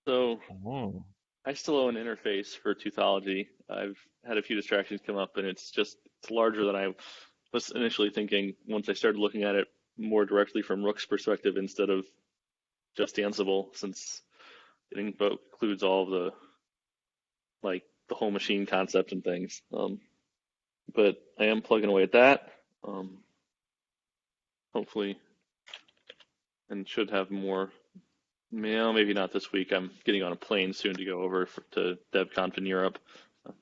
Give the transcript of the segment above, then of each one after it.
So Oh, I still own an interface for Teuthology. I've had a few distractions come up, and it's larger than I was initially thinking. Once I started looking at it more directly from Rook's perspective instead of just Ansible, since it includes all the the whole machine concept and things. But I am plugging away at that. Um, Hopefully, and should have more. Well, maybe not this week. I'm getting on a plane soon to go over to DevConf in Europe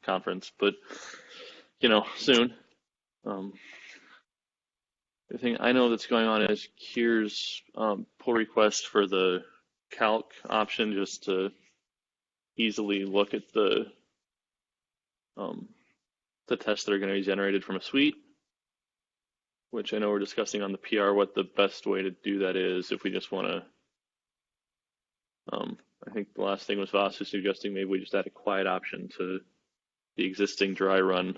conference, but soon. Um, the thing I know that's going on is Kier's pull request for the calc option, just to easily look at um, the tests that are going to be generated from a suite, which I know we're discussing on the PR what the best way to do that is if we just want to. I think the last thing was Voss was suggesting maybe we just add a quiet option to the existing dry run.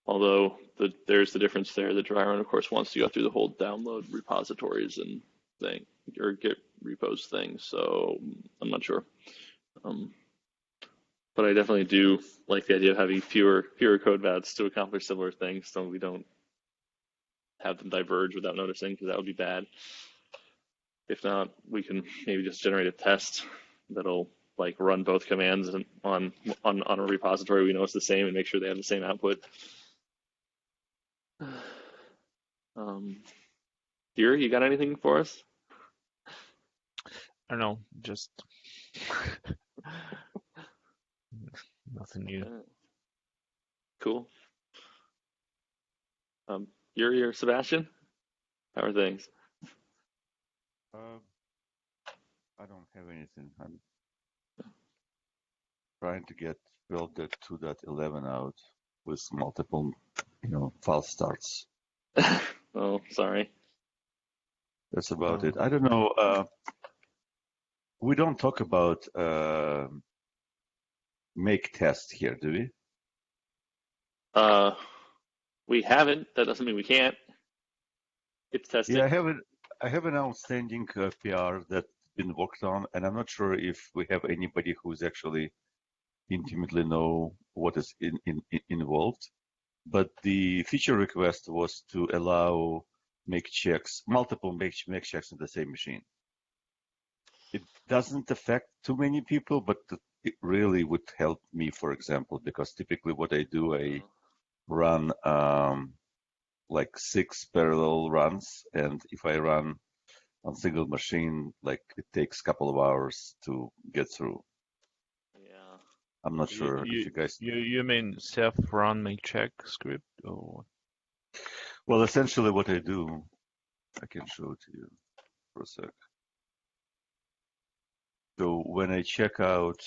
Although there's the difference there. The dry run, of course, wants to go through the whole download repositories and thing or Git repos thing. So I'm not sure. Um, but I definitely do like the idea of having fewer code paths to accomplish similar things, so we don't have them diverge without noticing, because that would be bad. If not, we can maybe just generate a test that'll run both commands on a repository we know it's the same and make sure they have the same output. Um, Deer, you got anything for us? I don't know, just nothing new. Cool. You're Sebastian. How are things? Uh, I don't have anything. I'm trying to get build the 2.11 out with multiple, false starts. Oh, sorry. That's about it. I don't know. We don't talk about make test here, do we? We haven't. That doesn't mean we can't. It's testing. Yeah, I have an outstanding PR that's been worked on, and I'm not sure if we have anybody who's actually intimately know what is involved. But the feature request was to allow multiple make checks on the same machine. It doesn't affect too many people, but it really would help me, for example, because typically what I do, I run like 6 parallel runs, and if I run on single machine, it takes a couple of hours to get through. Yeah. I'm not sure if You you guys. you mean Ceph run make check script or Well, essentially what I do, I can show it to you for a sec. So when I check out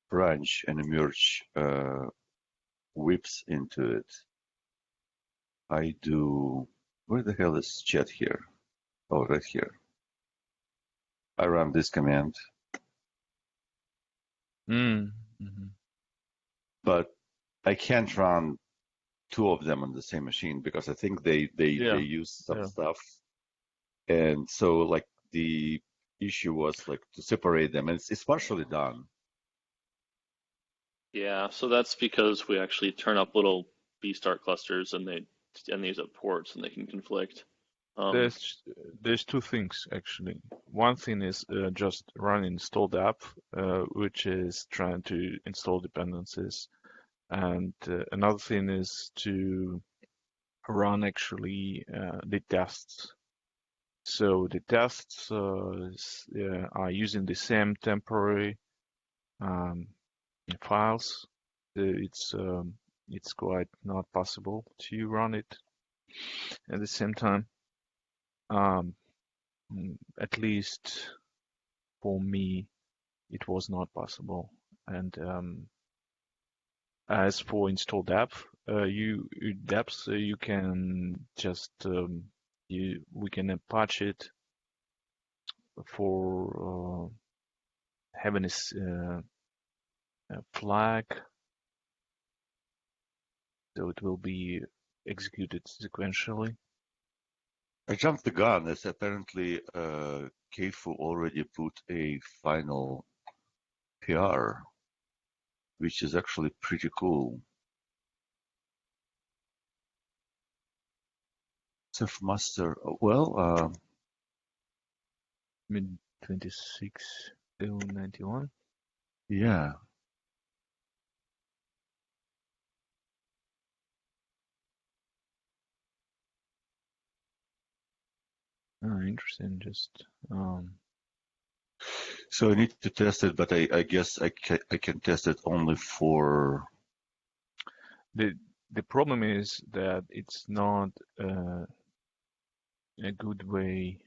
branch and merge whips into it, I do. Where the hell is chat here? Oh, right here. I run this command, but I can't run two of them on the same machine because I think they Yeah, use some yeah. stuff, and so the issue was to separate them, and it's partially done. Yeah. So that's because we actually turn up little B-start clusters, and these up ports, and they can conflict. There's two things actually. One thing is just run installed app, which is trying to install dependencies, and another thing is to run actually the tests. So the tests are using the same temporary files. It's quite not possible to run it at the same time. At least for me, it was not possible. And as for install depth, you can just we can patch it for having a flag, so it will be executed sequentially. I jumped the gun, as apparently Keifu already put a final PR, which is actually pretty cool. Ceph Master, well, Mid 26, 91. yeah. Oh, interesting. Just So I need to test it, but I guess I can test it only for. the problem is that it's not a good way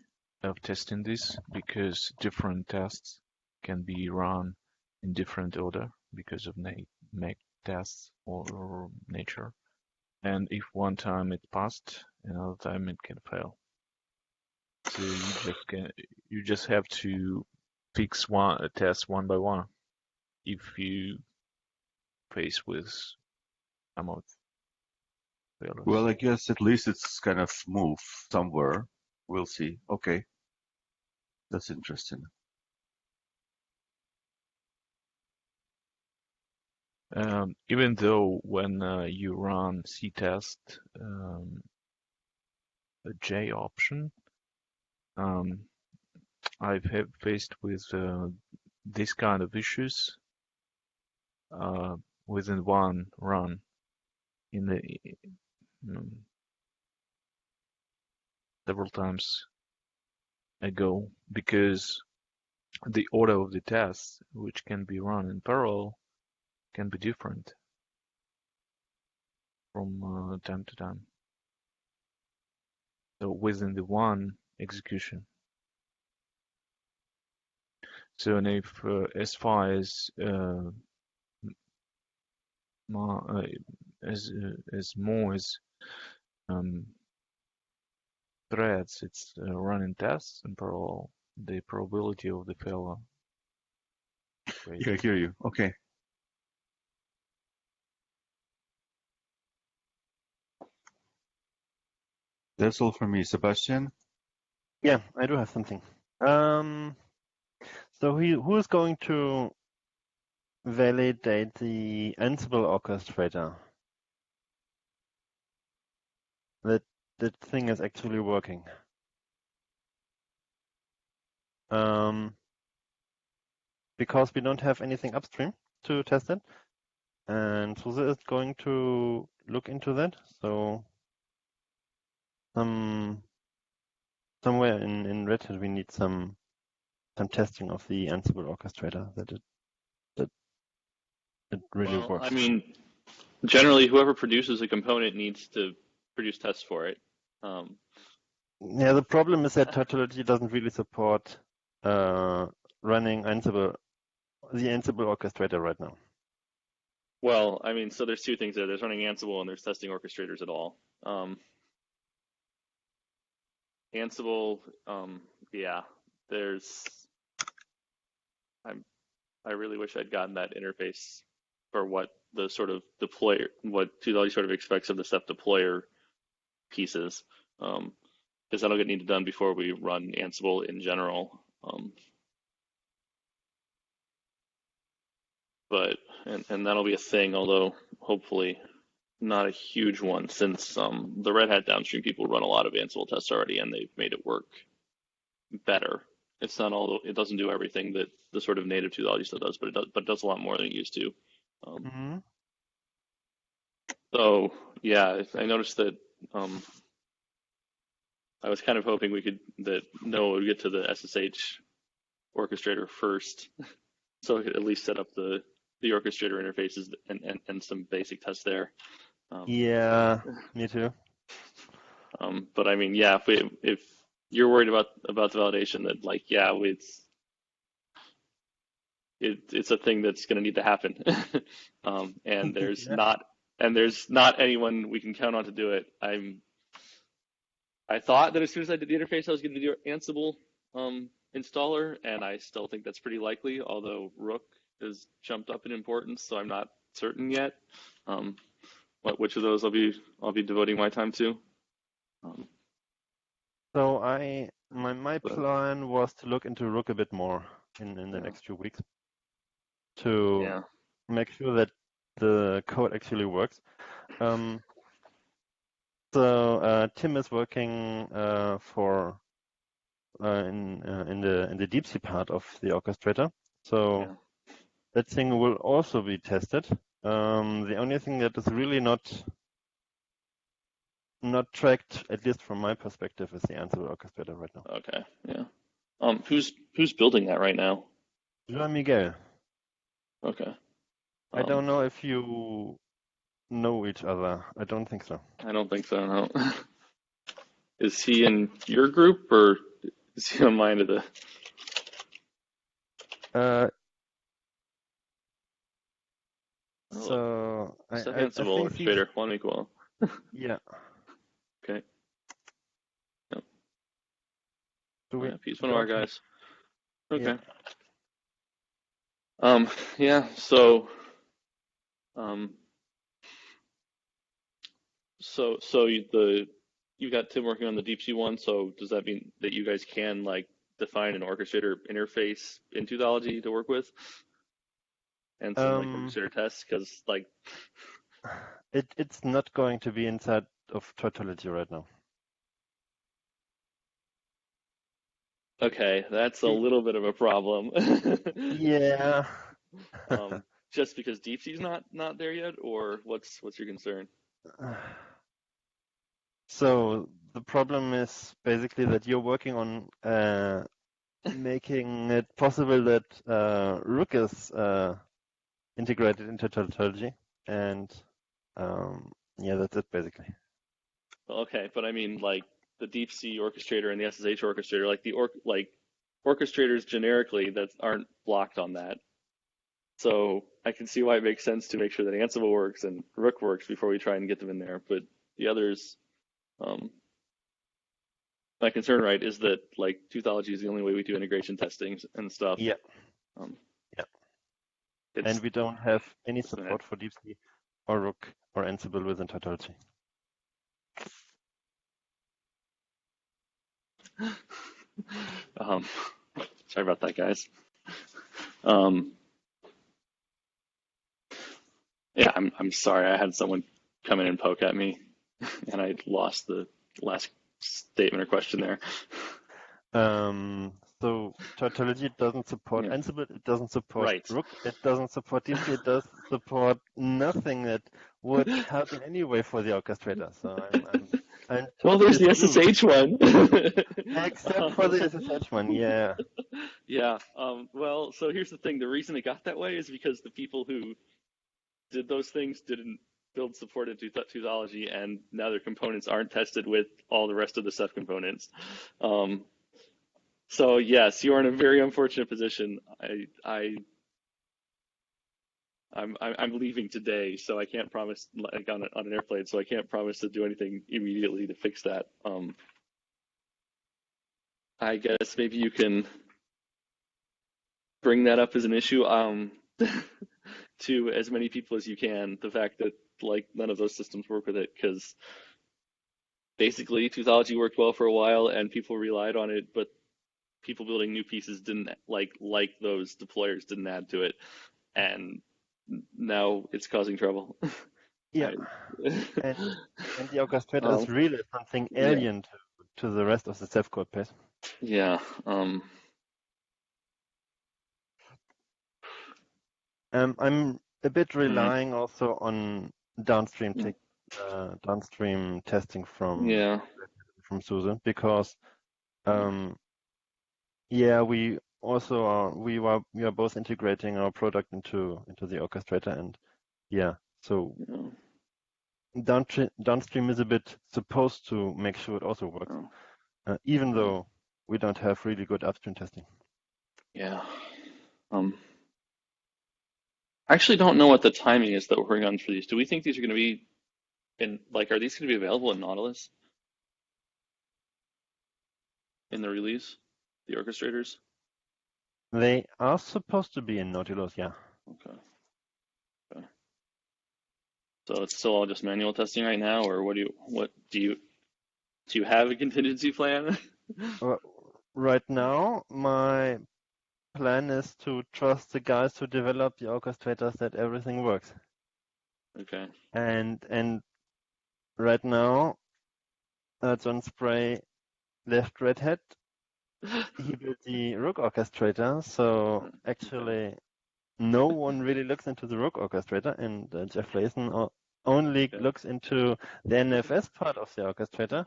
of testing this because different tests can be run in different order because of make tests or nature. And if one time it passed, another time it can fail. So you just have to fix a test one by one if you face with some of failures. Well, I guess at least it's kind of smooth somewhere. We'll see. Okay, that's interesting. Even though when you run C-test, a J option, I've faced with this kind of issues within one run in the several times ago because the order of the tests, which can be run in parallel, can be different from time to time. So within the one execution. So and if as far as more as threads it's running tests in parallel, the probability of the failure is great. Yeah, I hear you. Okay. That's all for me. Sebastian? Yeah, I do have something. So who is going to validate the Ansible orchestrator? That thing is actually working. Because we don't have anything upstream to test it, and SUSE is going to look into that. So somewhere in Red Hat we need some testing of the Ansible orchestrator that it really Well, works. I mean, generally, whoever produces a component needs to produce tests for it. Yeah, the problem is that Tautology doesn't really support running the Ansible orchestrator right now. Well, I mean, so there's two things there. There's running Ansible and there's testing orchestrators at all. Ansible, yeah, I really wish I'd gotten that interface for what the sort of deployer, what Tutelage sort of expects of the Ceph deployer pieces, because that'll get needed done before we run Ansible in general. And that'll be a thing, although hopefully not a huge one, since the Red Hat downstream people run a lot of Ansible tests already, and they've made it work better. It's not all, it doesn't do everything that the sort of native Tutelage stuff does, but it does a lot more than it used to. So yeah, I noticed that I was kind of hoping that Noah would get to the SSH orchestrator first, so I could at least set up the orchestrator interfaces and some basic tests there. Yeah, me too. But I mean, yeah, if you're worried about the validation, that like, yeah, it's a thing that's going to need to happen, and there's Yeah. not anyone we can count on to do it. I thought that as soon as I did the interface, I was going to do the Ansible installer, and I still think that's pretty likely, although Rook has jumped up in importance, so I'm not certain yet which of those I'll be devoting my time to. So my But plan was to look into Rook a bit more in the yeah, next few weeks to yeah, make sure that the code actually works. So Tim is working for in the deep sea part of the orchestrator. So yeah. that thing will also be tested. The only thing that is really not tracked, at least from my perspective, is the Ansible orchestrator right now. Okay, yeah. Who's building that right now? Juan Miguel, Okay. I don't know if you know each other. I don't think so. I don't think so. No. Is he in your group or is he on mine? To the Uh, oh, so Ceph I Ansible think he's orchestrator one week well. yeah. Okay. Yep. Do we Yeah, he's one of our don't have guys. yeah. Okay. Yeah. So um you got Tim working on the deep sea one. So does that mean that you guys can like define an orchestrator interface in Twoology to work with and some like Um, orchestrator tests? Because like it's not going to be inside of Tautology right now. okay, that's a Y- little bit of a problem. Yeah. Just because deep sea's not there yet, or what's your concern? So the problem is basically that you're working on making it possible that Rook is integrated into tautology, and yeah, that's it basically. Okay, but I mean like the deep sea orchestrator and the SSH orchestrator, like orchestrators generically that aren't blocked on that. So I can see why it makes sense to make sure that Ansible works and Rook works before we try and get them in there. But the others, um, my concern, right, is that like Twoology is the only way we do integration testing and stuff. Yeah, Um, yeah. it's And we don't have any support for DeepC or Rook or Ansible within tautology. um, sorry about that, guys. Um, yeah, I'm sorry. I had someone come in and poke at me, and I lost the last statement or question there. So tautology doesn't support Yeah, Ansible, it doesn't support right. Rook, it doesn't support DeepC, it does support nothing that would help in any way for the orchestrator. So I'm Well, totally there's the screwed. SSH one. Except for the SSH one, yeah. Yeah. Well, so here's the thing. The reason it got that way is because the people who did those things didn't build support into Twoology, and now their components aren't tested with all the rest of the Ceph components. Um, so yes, you are in a very unfortunate position. I'm leaving today, so I can't promise like on an airplane, so I can't promise to do anything immediately to fix that. I guess maybe you can bring that up as an issue to as many people as you can. The fact that like none of those systems work with it, because basically Twoology worked well for a while and people relied on it, but people building new pieces didn't like those deployers didn't add to it, and now it's causing trouble. Yeah. I, And the orchestrator is really something yeah, alien to the rest of the Ceph code base. yeah. I'm a bit Mhm. relying also on downstream testing Yeah. from SUSE because yeah, we also we are both integrating our product into the orchestrator, and yeah, so Yeah. downstream is a bit supposed to make sure it also works, even though we don't have really good upstream testing. Yeah. I actually don't know what the timing is that we're working on for these. Do we think these are going to be are these going to be available in Nautilus in the release? The orchestrators? They are supposed to be in Nautilus, yeah. Okay. Okay. So it's still all just manual testing right now, or what do you Do you have a contingency plan? Well, right now, my plan is to trust the guys who develop the orchestrators that everything works. Okay. And right now, John Spray left Red Hat. He built the Rook orchestrator, so actually no one really looks into the Rook orchestrator, and Jeff Layson only Okay. looks into the NFS part of the orchestrator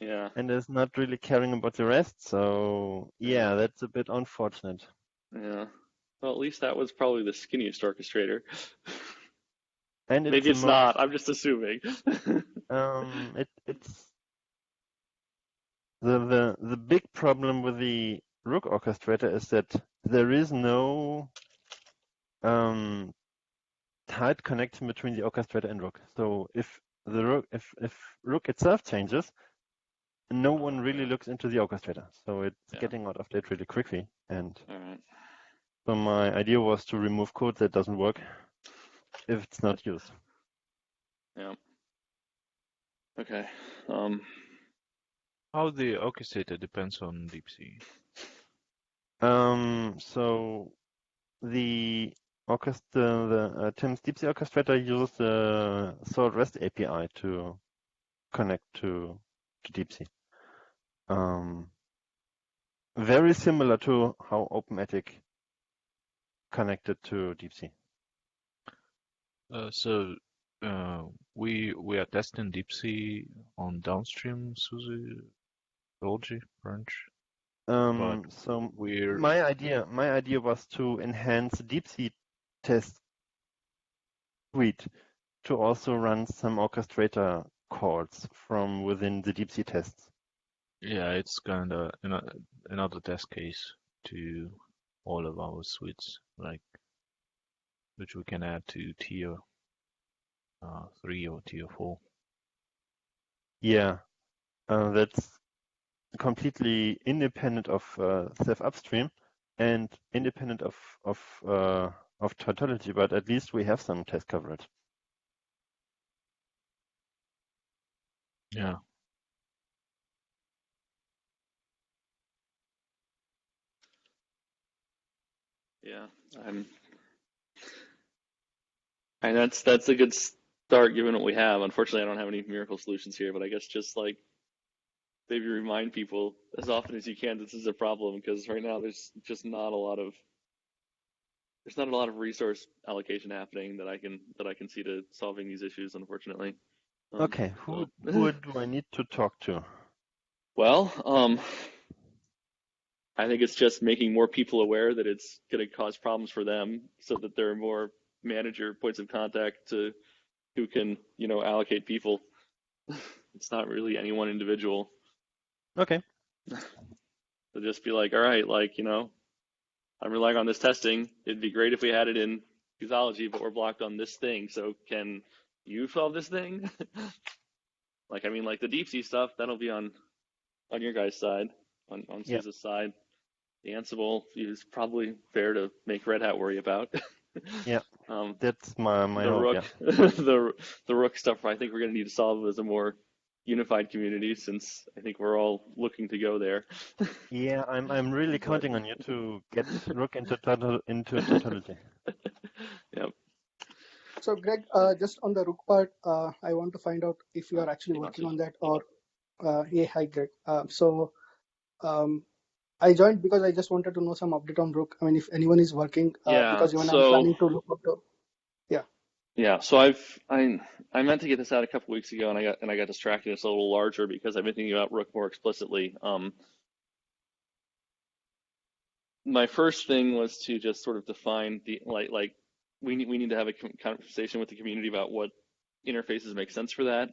Yeah. and is not really caring about the rest. So yeah, that's a bit unfortunate. Yeah. Well, at least that was probably the skinniest orchestrator. And it's Maybe the it's not. most I'm just assuming. it's the big problem with the Rook orchestrator is that there is no tight connection between the orchestrator and Rook. So if Rook itself changes, no one really looks into the orchestrator. So it's Yeah. getting out of date really quickly. And All right. so my idea was to remove code that doesn't work if it's not used. Yeah. Okay. How the orchestrator depends on DeepC. So the Tim's DeepC orchestrator uses the Salt REST API to connect to DeepC. Very similar to how OpenATIC connected to DeepC. So we are testing DeepC on downstream SUSE Logi branch, but So we're my idea was to enhance the DeepC test suite to also run some orchestrator calls from within the DeepC tests. yeah, it's kind of another test case to all of our suites, like which we can add to tier 3 or tier 4. Yeah, that's completely independent of Ceph upstream and independent of tautology, but at least we have some test coverage. Yeah. Yeah. And that's a good start given what we have. Unfortunately, I don't have any miracle solutions here, but I guess just like maybe remind people as often as you can this is a problem, because right now there's just not a lot of resource allocation happening that I can see to solving these issues, unfortunately. Okay, So who do I need to talk to? well, I think it's just making more people aware that it's going to cause problems for them, so that there are more manager points of contact who can, allocate people. It's not really any one individual. Okay. So just be like, all right, like, I'm relying on this testing. It'd be great if we had it in Qthology, but we're blocked on this thing. So can you solve this thing? Like the DeepC stuff, that'll be on your guys' side, on Yeah. SUSE's side. The Ansible is probably fair to make Red Hat worry about. Yeah. That's my the hope, Rook, yeah. the Rook stuff, I think we're going to need to solve as a more unified community, since I think we're all looking to go there. Yeah, I'm really counting on you to get Rook into tautology. Yep. So Greg, just on the Rook part, I want to find out if you are actually working on that, or yeah, hi Greg. I joined because I just wanted to know some update on Rook. I mean, if anyone is working, because even I'm planning to look up to. Yeah, so I meant to get this out a couple weeks ago, and I got distracted. It's a little larger because I've been thinking about Rook more explicitly. My first thing was to just sort of define the we need to have a conversation with the community about what interfaces make sense for that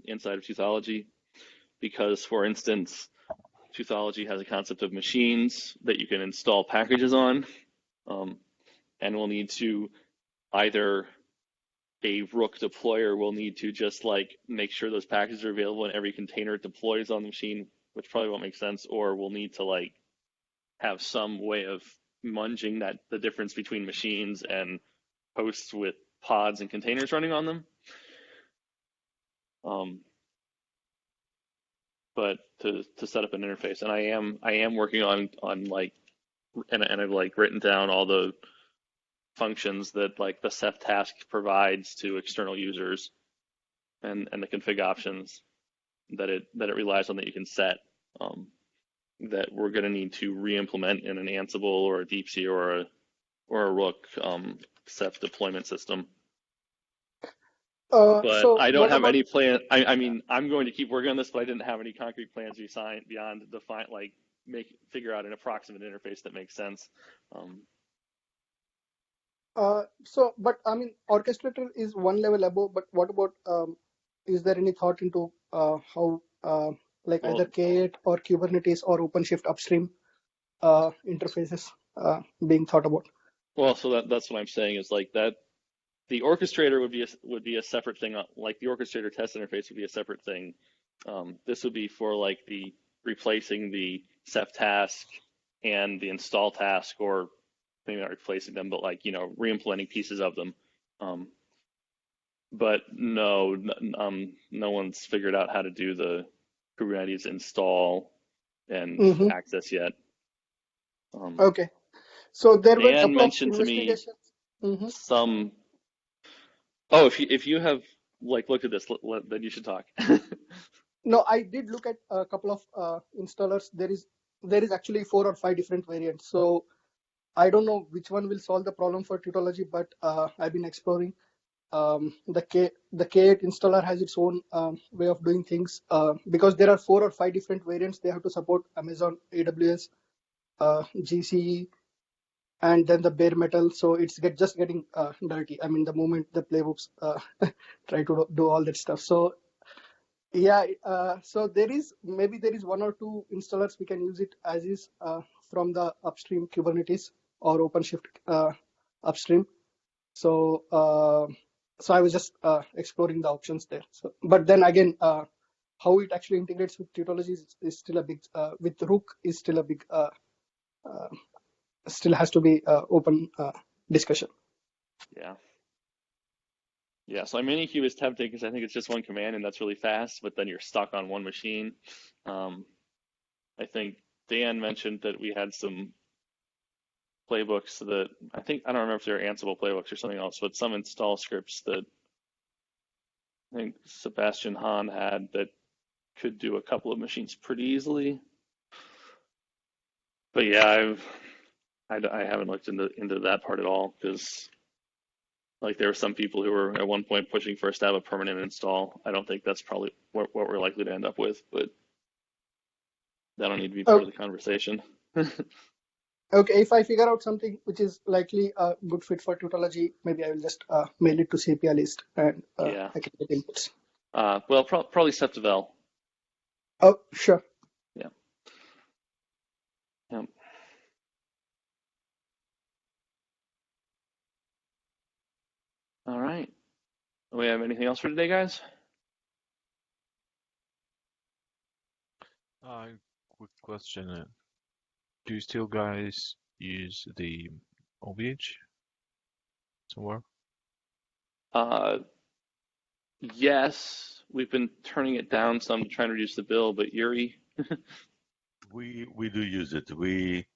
inside of Qthology, because for instance, Qthology has a concept of machines that you can install packages on, and we'll need to either a Rook deployer will need to just like make sure those packages are available in every container it deploys on the machine, which probably won't make sense, or we'll need to like have some way of munging the difference between machines and hosts with pods and containers running on them. but to set up an interface. And I am working on like and I've like written down all the functions that like the Ceph task provides to external users and the config options that it relies on that you can set that we're going to need to re-implement in an Ansible or a DeepSea or a Rook Ceph deployment system. But So I don't what have about any plan. I mean, I'm going to keep working on this, but I didn't have any concrete plans beyond define like figure out an approximate interface that makes sense. but I mean, orchestrator is one level above, but what about is there any thought into how like Well, either K8 or Kubernetes or OpenShift upstream interfaces being thought about? well, so that's what I'm saying is like that. The orchestrator would be a separate thing. Like the orchestrator test interface would be a separate thing. This would be for like the replacing the Ceph task and the install task, or maybe not replacing them, but like re-implementing pieces of them. But no, no one's figured out how to do the Kubernetes install and Mm-hmm. access yet. Okay, so there were a Dan couple of mentioned to me investigations. Mm-hmm. some. Oh, if you have like looked at this, then you should talk. No, I did look at a couple of installers. There is actually 4 or 5 different variants. So I don't know which one will solve the problem for tautology, but I've been exploring. The K8 installer has its own way of doing things because there are 4 or 5 different variants. They have to support Amazon, AWS, GCE, and then the bare metal. So it's just getting dirty. I mean, the moment the playbooks try to do all that stuff. So yeah, so there is 1 or 2 installers we can use it as is from the upstream Kubernetes or OpenShift upstream. So so I was just exploring the options there. So, but then again, how it actually integrates with tautology is still a big with Rook is still a big still has to be open discussion. Yeah. Yeah, so Minikube is tempting because I think it's just one command and that's really fast, but then you're stuck on one machine. I think Dan mentioned that we had some playbooks that I don't remember if they're Ansible playbooks or something else, but some install scripts that I think Sebastian Hahn had that could do a couple of machines pretty easily. But yeah, I haven't looked into that part at all because like there were some people who were at one point pushing for us to have a permanent install. I don't think that's probably what we're likely to end up with, but that'll need to be part of the conversation. Okay, if I figure out something which is likely a good fit for tautology, maybe I will just mail it to CPI list and Yeah. I can get inputs. Well, probably Ceph Devel. Oh, sure. Yeah. Yep. All right. Do we have anything else for today, guys? Quick question. Do you still guys use the OVH somewhere? Yes, we've been turning it down some to try and reduce the bill, but Yuri. We do use it. We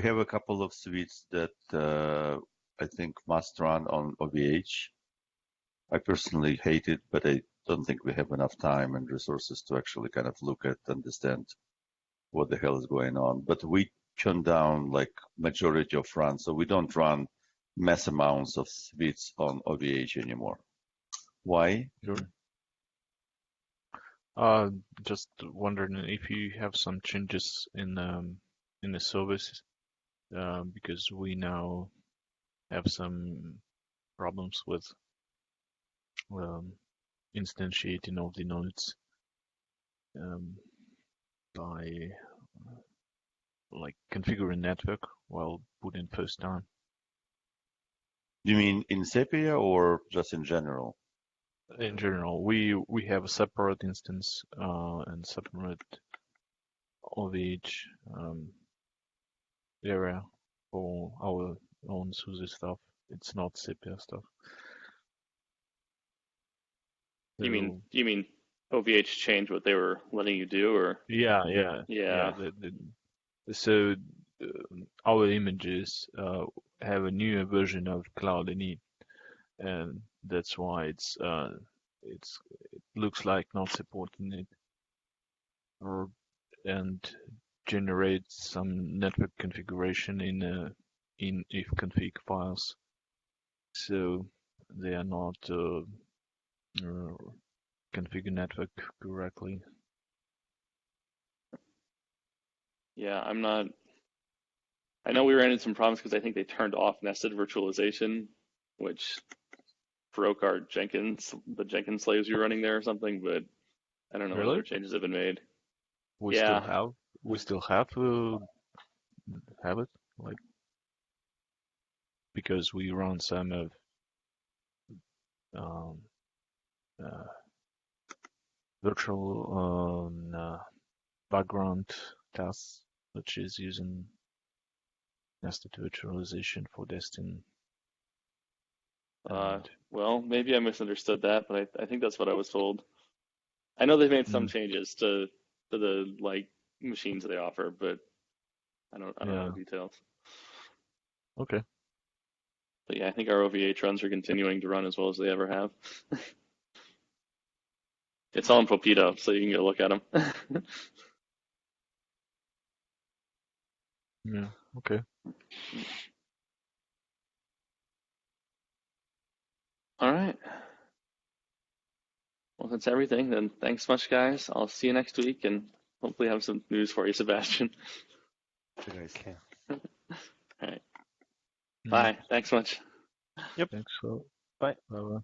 have a couple of suites that I think must run on OVH. I personally hate it, but I don't think we have enough time and resources to actually kind of look at, understand what the hell is going on. But we turn down like majority of runs, so we don't run mass amounts of suites on OVH anymore. Why? Sure. Just wondering if you have some changes in the service, because we now have some problems with instantiating of the nodes by like configuring network while booting first time. You mean in Sepia or just in general? In general, we have a separate instance and separate OVH area for our own SUSE stuff. It's not Sepia stuff. You mean OVH changed what they were letting you do, or Yeah. yeah. So our images have a newer version of Cloud Init, and that's why it looks like not supporting it, and generates some network configuration in ifconfig files. So they are not configure network correctly. Yeah, I'm not. I know we ran into some problems because I think they turned off nested virtualization, which broke our the Jenkins slaves we were running there or something. But I don't know what other Really? changes have been made. We Yeah, still have it, like, because we run some of um, uh, virtual background tasks, which is using nested virtualization for testing. And well, maybe I misunderstood that, but I think that's what I was told. I know they've made some changes to the like machines they offer, but I don't know the details. Okay. But yeah, I think our OVH runs are continuing to run as well as they ever have. It's all in Popito, so you can go look at them. Yeah. Okay. All right. Well, that's everything. Then thanks much, guys. I'll see you next week and hopefully have some news for you, Sebastian. Okay. All right. Bye. Thanks much. Yep. Thanks. So. Bye. Bye.